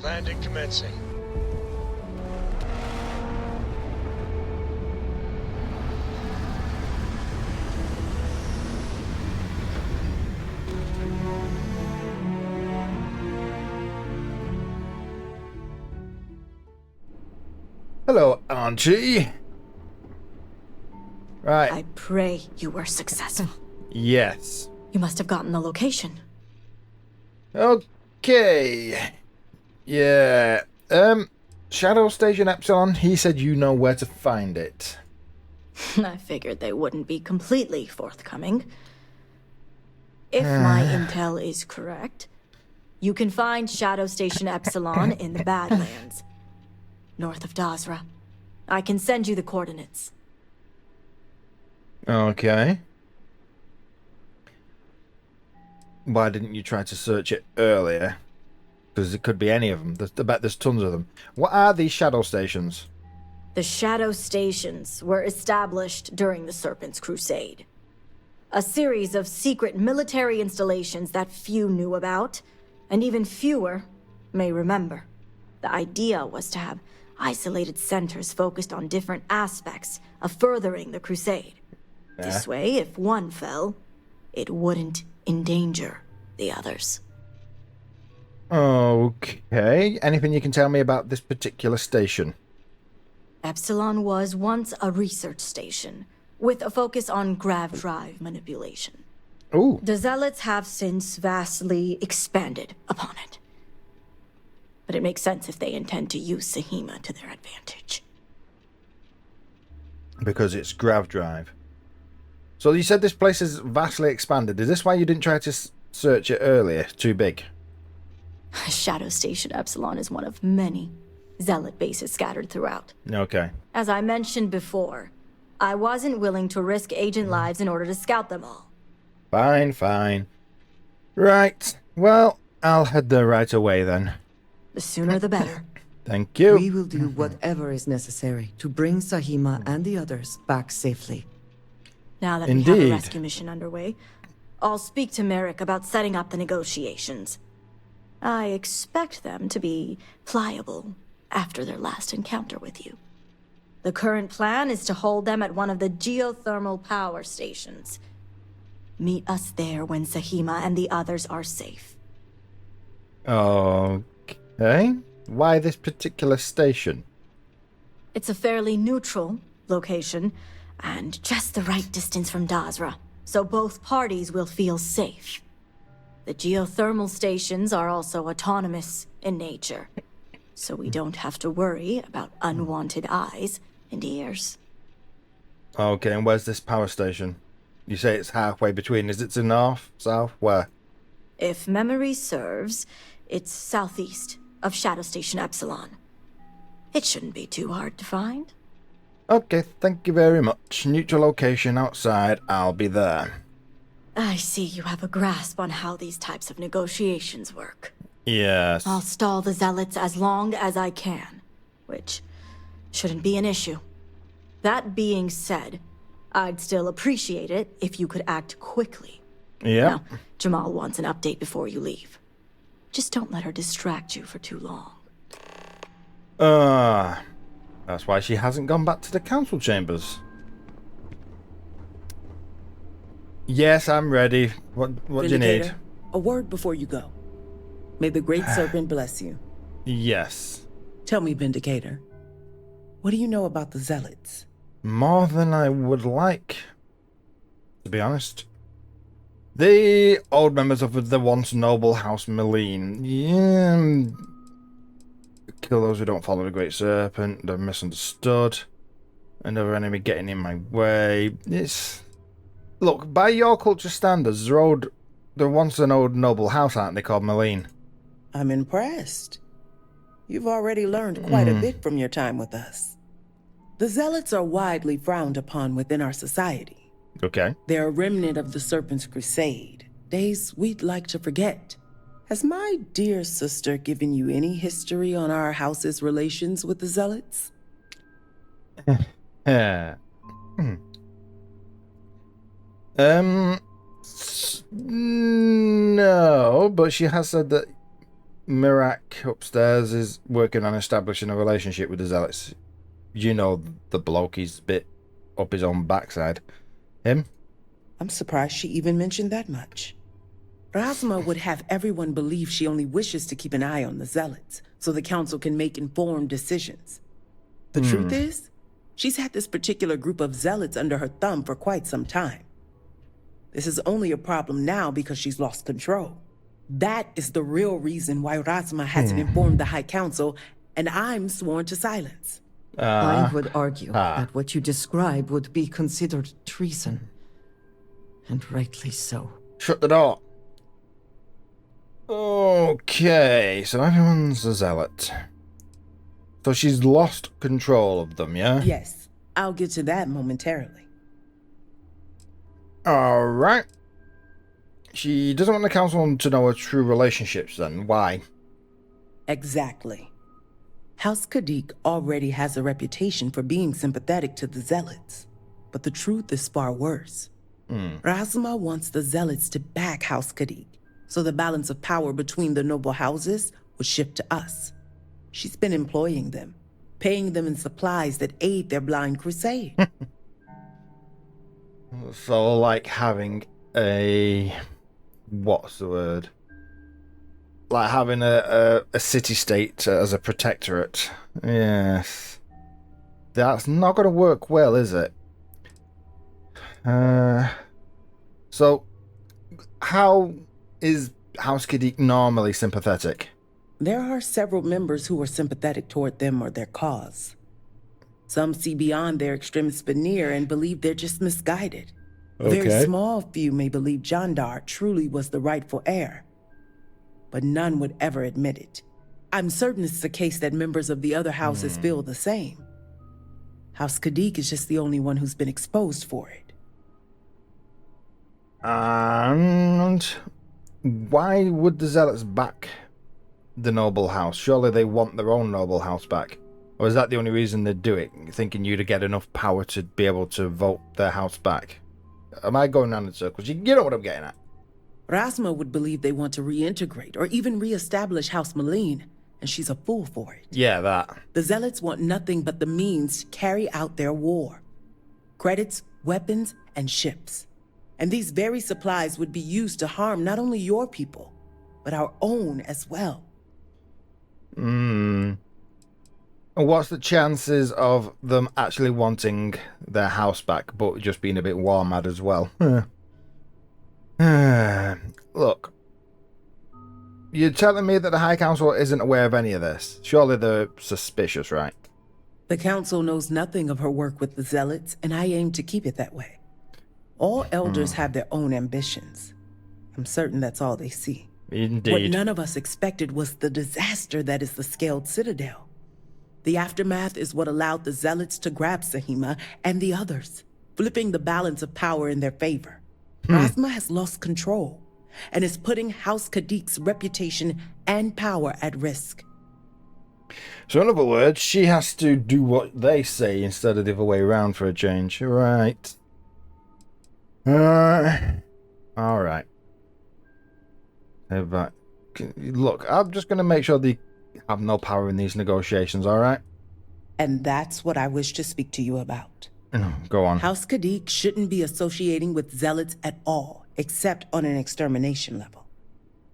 Landing commencing. Hello, Archie. Right. I pray you were successful. Yes. You must have gotten the location. Okay. Yeah. Shadow Station Epsilon, he said you know where to find it. I figured they wouldn't be completely forthcoming. If my intel is correct, you can find Shadow Station Epsilon in the Badlands, north of Dazra. I can send you the coordinates. Okay. Why didn't you try to search it earlier? Because it could be any of them. I bet there's tons of them. What are these shadow stations? The Shadow Stations were established during the Serpent's Crusade. A series of secret military installations that few knew about, and even fewer may remember. The idea was to have isolated centers focused on different aspects of furthering the Crusade. This way, if one fell, it wouldn't endanger the others. Okay. Anything you can tell me about this particular station? Epsilon was once a research station, with a focus on grav drive manipulation. Ooh. The Zealots have since vastly expanded upon it. But it makes sense if they intend to use Sahima to their advantage. Because it's grav drive. So you said this place is vastly expanded. Is this why you didn't try to search it earlier? Too big? Shadow Station Epsilon is one of many Zealot bases scattered throughout. Okay. As I mentioned before, I wasn't willing to risk agent lives in order to scout them all. Fine, fine. Right. Well, I'll head there right away then. The sooner the better. Thank you. We will do whatever is necessary to bring Sahima and the others back safely. Now that we have a rescue mission underway, I'll speak to Merrick about setting up the negotiations. I expect them to be pliable after their last encounter with you. The current plan is to hold them at one of the geothermal power stations. Meet us there when Sahima and the others are safe. Okay. Why this particular station? It's a fairly neutral location, and just the right distance from Dazra, so both parties will feel safe. The geothermal stations are also autonomous in nature, so we don't have to worry about unwanted eyes and ears. Okay, and where's this power station? You say it's halfway between. Is it to north, south, where? If memory serves, it's southeast of Shadow Station Epsilon. It shouldn't be too hard to find. Okay, thank you very much. Neutral location outside. I'll be there. I see you have a grasp on how these types of negotiations work. Yes. I'll stall the Zealots as long as I can, which shouldn't be an issue. That being said, I'd still appreciate it if you could act quickly. Yeah. Now, Jamal wants an update before you leave. Just don't let her distract you for too long. That's why she hasn't gone back to the council chambers. Yes, I'm ready. What do you need? A word before you go. May the Great Serpent bless you. Yes. Tell me, Vindicator, what do you know about the Zealots? More than I would like, to be honest. The old members of the once noble House Meline. Yeah. Kill those who don't follow the Great Serpent. They're misunderstood. Another enemy getting in my way. It's... Look, by your culture standards, they're once an old noble house, aren't they, called Meline? I'm impressed. You've already learned quite a bit from your time with us. The Zealots are widely frowned upon within our society. Okay. They're a remnant of the Serpent's Crusade, days we'd like to forget. Has my dear sister given you any history on our house's relations with the Zealots? No, but she has said that Mirak upstairs is working on establishing a relationship with the Zealots. You know the bloke, he's a bit up his own backside. Him? I'm surprised she even mentioned that much. Razma would have everyone believe she only wishes to keep an eye on the Zealots, so the Council can make informed decisions. The truth is, she's had this particular group of Zealots under her thumb for quite some time. This is only a problem now because she's lost control. That is the real reason why Razma hasn't informed the High Council, and I'm sworn to silence. I would argue that what you describe would be considered treason. And rightly so. Shut the door. Okay, so everyone's a Zealot. So she's lost control of them, yeah? Yes, I'll get to that momentarily. Alright. She doesn't want the council to know her true relationships then. Why? Exactly. House Kadik already has a reputation for being sympathetic to the Zealots. But the truth is far worse. Razma wants the Zealots to back House Kadik, so the balance of power between the noble houses would shift to us. She's been employing them, paying them in supplies that aid their blind crusade. So, like having a... what's the word? Like having a city-state as a protectorate. Yes. That's not going to work well, is it? So, how is House Kadik normally sympathetic? There are several members who are sympathetic toward them or their cause. Some see beyond their extremist veneer and believe they're just misguided. A very small few may believe Jandar truly was the rightful heir, but none would ever admit it. I'm certain it's the case that members of the other houses feel the same. House Kadik is just the only one who's been exposed for it. And why would the Zealots back the noble house? Surely they want their own noble house back. Or is that the only reason they do it? Thinking you'd get enough power to be able to vote their house back? Am I going round in circles? You know what I'm getting at. Razma would believe they want to reintegrate or even reestablish House Malene, and she's a fool for it. Yeah, that. The Zealots want nothing but the means to carry out their war. Credits, weapons, and ships. And these very supplies would be used to harm not only your people, but our own as well. And what's the chances of them actually wanting their house back, but just being a bit war-mad as well? Look, you're telling me that the High Council isn't aware of any of this? Surely they're suspicious, right? The Council knows nothing of her work with the Zealots, and I aim to keep it that way. All elders have their own ambitions. I'm certain that's all they see. Indeed. What none of us expected was the disaster that is the Scaled Citadel. The aftermath is what allowed the Zealots to grab Sahima and the others, flipping the balance of power in their favor. Razma has lost control and is putting House Kadik's reputation and power at risk. So in other words, she has to do what they say instead of the other way around for a change. Right. Alright. But look, I'm just going to make sure they have no power in these negotiations, alright? And that's what I wish to speak to you about. Go on. House Kadik shouldn't be associating with Zealots at all, except on an extermination level.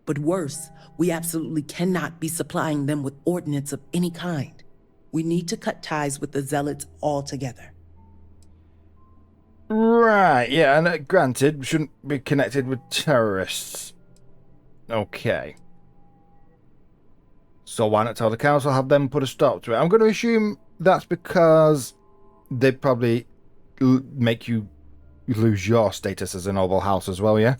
But worse, we absolutely cannot be supplying them with ordnance of any kind. We need to cut ties with the Zealots altogether. Right, yeah, and granted, we shouldn't be connected with terrorists. Okay. So why not tell the council, have them put a stop to it? I'm going to assume that's because they'd probably make you lose your status as a noble house as well, yeah?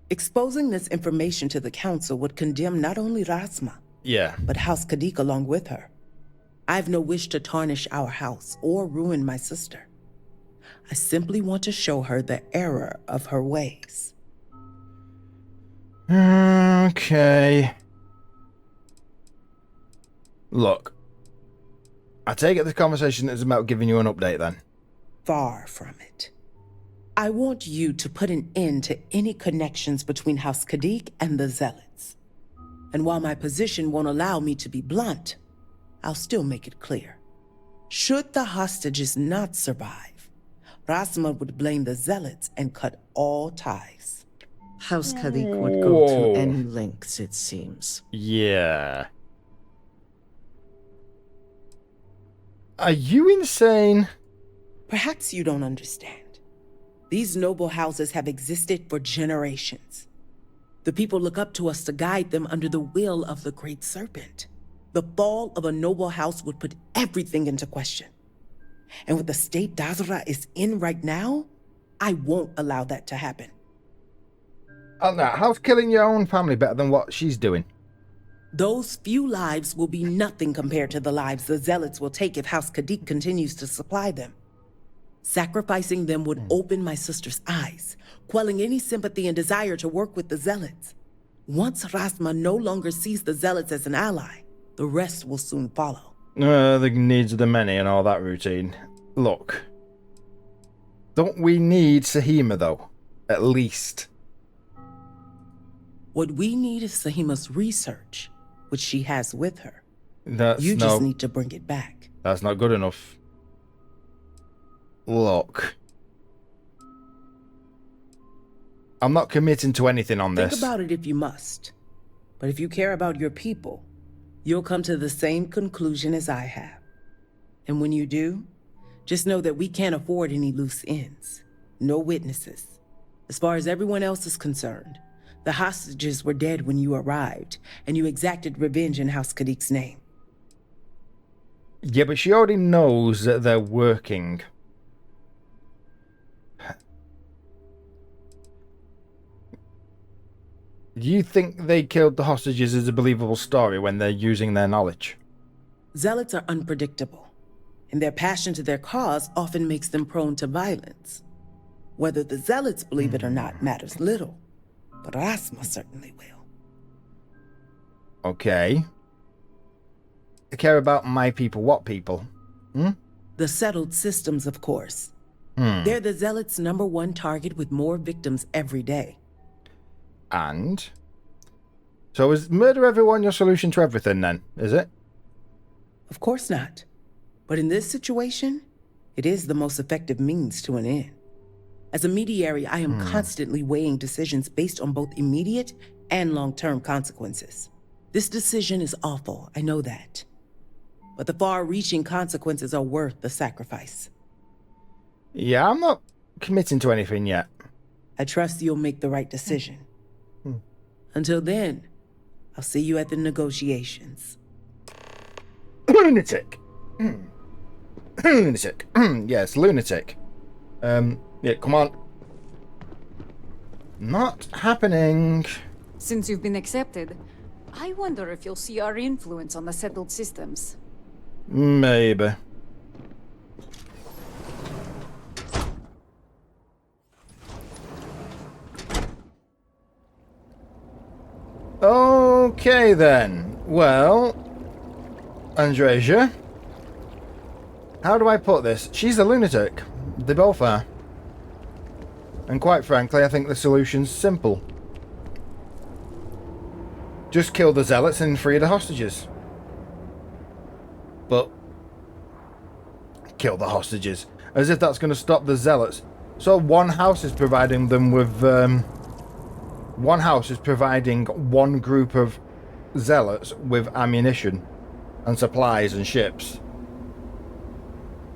Exposing this information to the council would condemn not only Razma, Yeah. but House Kadik along with her. I have no wish to tarnish our house or ruin my sister. I simply want to show her the error of her ways. Okay. Look, I take it this conversation is about giving you an update then. Far from it. I want you to put an end to any connections between House Kadik and the Zealots. And while my position won't allow me to be blunt, I'll still make it clear. Should the hostages not survive, Rasma would blame the Zealots and cut all ties. House Kadik would go to Whoa. any lengths, it seems. Yeah. Are you insane? Perhaps you don't understand. These noble houses have existed for generations. The people look up to us to guide them under the will of the Great Serpent. The fall of a noble house would put everything into question. And with the state Dazra is in right now, I won't allow that to happen. Oh, no. How's killing your own family better than what she's doing? Those few lives will be nothing compared to the lives the Zealots will take if House Kadik continues to supply them. Sacrificing them would open my sister's eyes, quelling any sympathy and desire to work with the Zealots. Once Rasma no longer sees the Zealots as an ally, the rest will soon follow. The needs of the many and all that routine. Look. Don't we need Sahima, though? At least. What we need is Sahima's research, which she has with her. You just need to bring it back. That's not good enough. Look. I'm not committing to anything on this. Think about it if you must. But if you care about your people, you'll come to the same conclusion as I have. And when you do, just know that we can't afford any loose ends. No witnesses. As far as everyone else is concerned, the hostages were dead when you arrived, and you exacted revenge in House Kadik's name. Yeah, but she already knows that they're working. Do you think they killed the hostages is a believable story when they're using their knowledge? Zealots are unpredictable, and their passion to their cause often makes them prone to violence. Whether the Zealots believe it or not matters little, but Rasma certainly will. Okay. I care about my people. What people? The settled systems, of course. They're the Zealots' #1 target with more victims every day. And? So is murder everyone your solution to everything then, is it? Of course not. But in this situation, it is the most effective means to an end. As a mediary, I am constantly weighing decisions based on both immediate and long-term consequences. This decision is awful, I know that. But the far-reaching consequences are worth the sacrifice. Yeah, I'm not committing to anything yet. I trust you'll make the right decision. Until then, I'll see you at the negotiations. Lunatic! Lunatic. Yes, lunatic. Yeah, come on. Not happening. Since you've been accepted, I wonder if you'll see our influence on the settled systems. Maybe. Okay then. Well, Andreja, how do I put this? She's a lunatic. They both are. And quite frankly, I think the solution's simple. Just kill the zealots and free the hostages. But kill the hostages. As if that's going to stop the zealots. So one house is providing them with... one house is providing one group of zealots with ammunition and supplies and ships.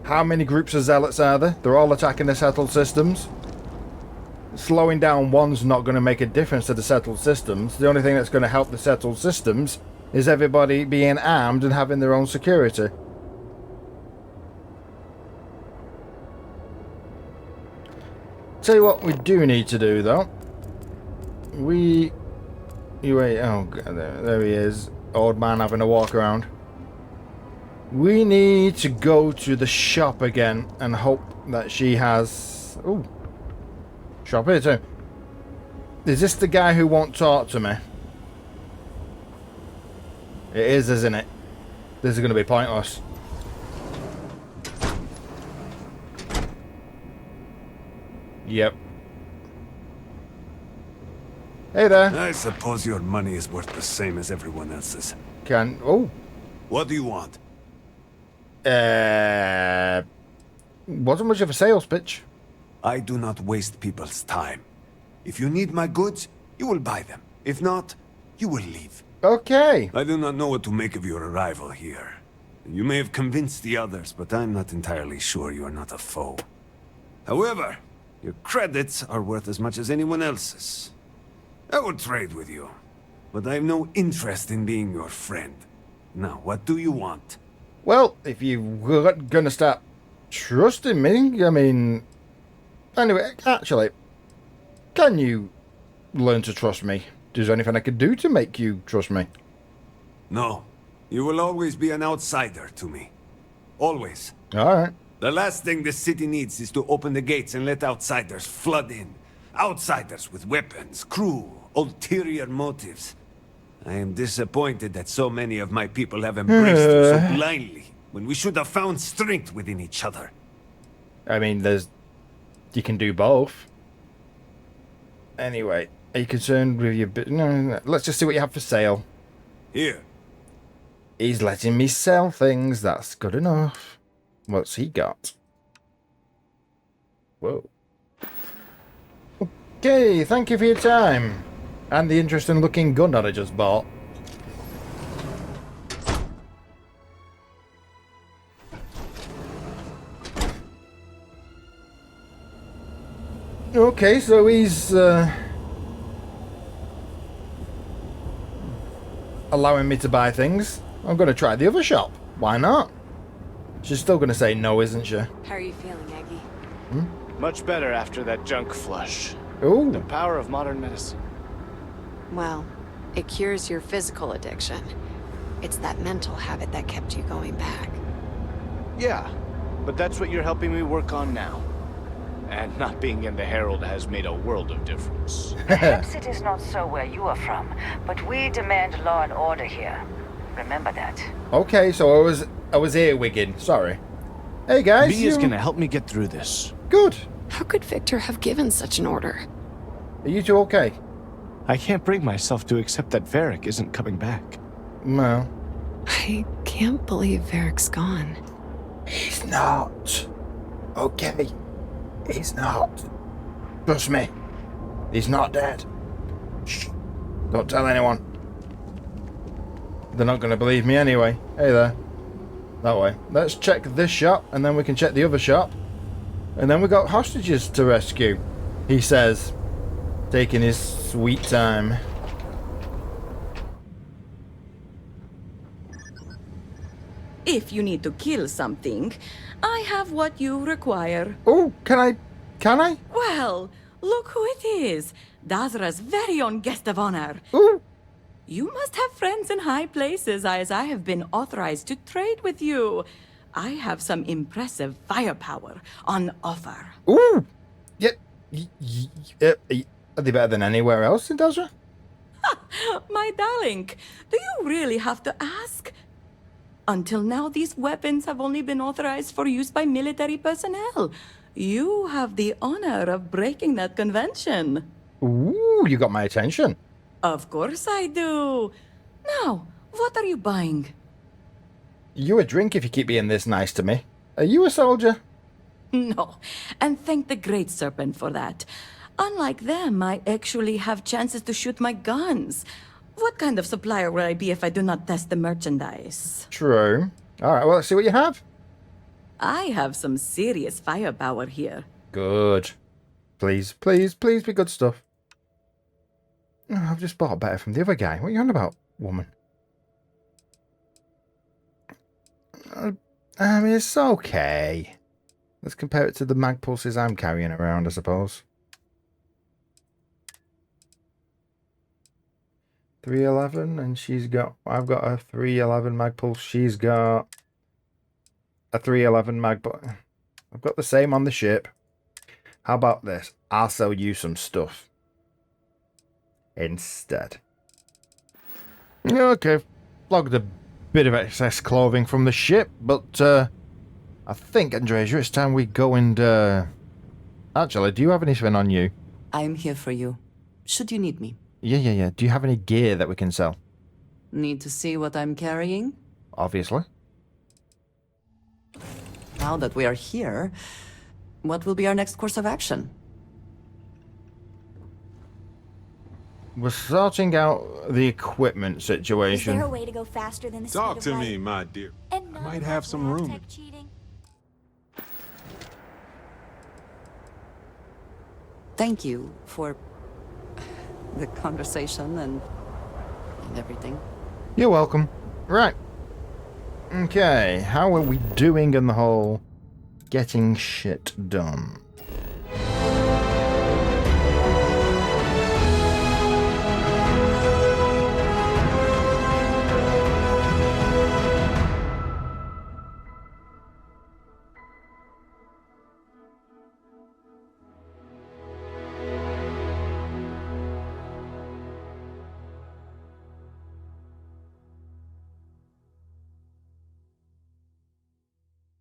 How many groups of zealots are there? They're all attacking the settled systems. Slowing down one's not going to make a difference to the settled systems. The only thing that's going to help the settled systems is everybody being armed and having their own security. Tell you what we do need to do though. You wait, oh god, there he is. Old man having a walk around. We need to go to the shop again and hope that she has... Ooh. Shop here too. Is this the guy who won't talk to me? It is, isn't it? This is going to be pointless. Hey there. I suppose your money is worth the same as everyone else's. Oh. What do you want? Wasn't much of a sales pitch. I do not waste people's time. If you need my goods, you will buy them. If not, you will leave. Okay. I do not know what to make of your arrival here. You may have convinced the others, but I'm not entirely sure you are not a foe. However, your credits are worth as much as anyone else's. I will trade with you, but I have no interest in being your friend. Now, what do you want? Well, if you were going to start trusting me, I mean... Anyway, actually, can you learn to trust me? Is there anything I could do to make you trust me? No. You will always be an outsider to me. Always. Alright. The last thing this city needs is to open the gates and let outsiders flood in. Outsiders with weapons, crew, ulterior motives. I am disappointed that so many of my people have embraced you so blindly, when we should have found strength within each other. I mean, you can do both. Anyway, are you concerned with your... No, let's just see what you have for sale. Here. He's letting me sell things. That's good enough. What's he got? Whoa. Okay, thank you for your time. And the interesting looking gun that I just bought. Okay, so he's allowing me to buy things. I'm going to try the other shop. Why not? She's still going to say no, isn't she? How are you feeling, Aggie? Much better after that junk flush. Ooh. The power of modern medicine. Well, it cures your physical addiction. It's that mental habit that kept you going back. Yeah, but that's what you're helping me work on now. And not being in the Herald has made a world of difference. Perhaps it is not so where you are from, but we demand law and order here. Remember that. Okay, so I was earwigging. Sorry. Hey guys. B is gonna help me get through this. Good. How could Victor have given such an order? Are you two okay? I can't bring myself to accept that Varric isn't coming back. No. I can't believe Varric's gone. He's not. Okay. He's not. Trust me. He's not dead. Shh. Don't tell anyone. They're not going to believe me anyway. Hey there. That way. Let's check this shop, and then we can check the other shop. And then we got hostages to rescue. He says. Taking his sweet time. If you need to kill something, I have what you require. Oh, can I? Well, look who it is. Dazra's very own guest of honor. Ooh. You must have friends in high places, as I have been authorized to trade with you. I have some impressive firepower on offer. Ooh. Yeah. Are they better than anywhere else in Dazra? My darling, do you really have to ask? Until now, these weapons have only been authorized for use by military personnel. You have the honor of breaking that convention. Ooh, you got my attention. Of course I do. Now, what are you buying? You a drink if you keep being this nice to me. Are you a soldier? No, and thank the Great Serpent for that. Unlike them, I actually have chances to shoot my guns. What kind of supplier would I be if I do not test the merchandise? True. Alright, well, let's see what you have. I have some serious firepower here. Good. Please, please, please be good stuff. Oh, I've just bought better from the other guy. What are you on about, woman? I mean, it's okay. Let's compare it to the mag pulses I'm carrying around, I suppose. 311, and I've got a 311 mag pulse. She's got a 311 mag pulse. I've got the same on the ship. How about this? I'll sell you some stuff instead. Okay, flogged a bit of excess clothing from the ship, but I think, Andreja, it's time we go and actually, do you have anything on you? I'm here for you, should you need me. Yeah. Do you have any gear that we can sell? Need to see what I'm carrying? Obviously. Now that we are here, what will be our next course of action? We're sorting out the equipment Is situation. there a way to go faster than the speed Talk of to light? me, my dear. And I none might of have that some lab room. tech cheating? Thank you for the conversation and everything. You're welcome. Right. Okay, how are we doing in the whole getting shit done?